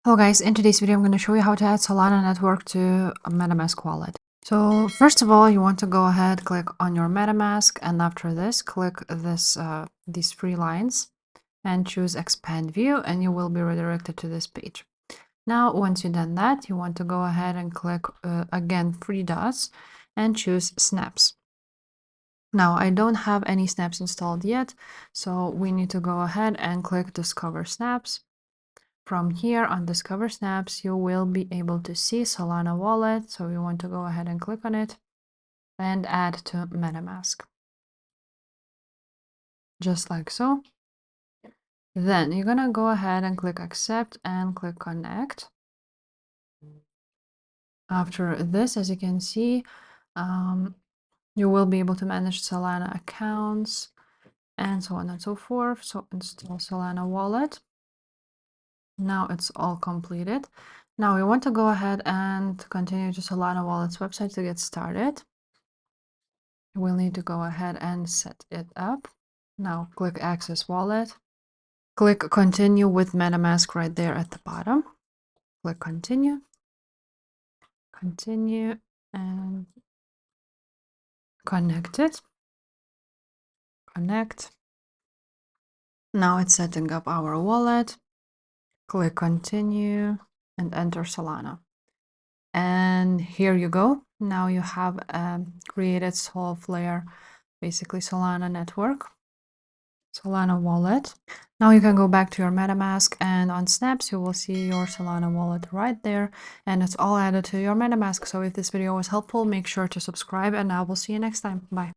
Hello guys, in today's video I'm going to show you how to add Solana network to a MetaMask wallet. So first of all, you want to go ahead, click on your MetaMask, and after this, click these three lines and choose expand view, and you will be redirected to this page. Now, once you've done that, you want to go ahead and click again three dots and choose snaps. Now, I don't have any snaps installed yet, so we need to go ahead and click discover snaps. From here on Discover Snaps, you will be able to see Solana wallet. So you want to go ahead and click on it and add to MetaMask. Just like so. Then you're going to go ahead and click accept and click connect. After this, as you can see, you will be able to manage Solana accounts and so on and so forth. So install Solana wallet. Now it's all completed. Now we want to go ahead and continue to Solana Wallet's website to get started. We'll need to go ahead and set it up. Now click Access Wallet. Click Continue with MetaMask right there at the bottom. Click Continue. Continue and connect it. Connect. Now it's setting up our wallet. Click Continue and enter Solana. And here you go. Now you have created Solve layer, basically Solana network, Solana wallet. Now you can go back to your MetaMask, and on Snaps you will see your Solana wallet right there, and it's all added to your MetaMask. So if this video was helpful, make sure to subscribe, and I will see you next time. Bye.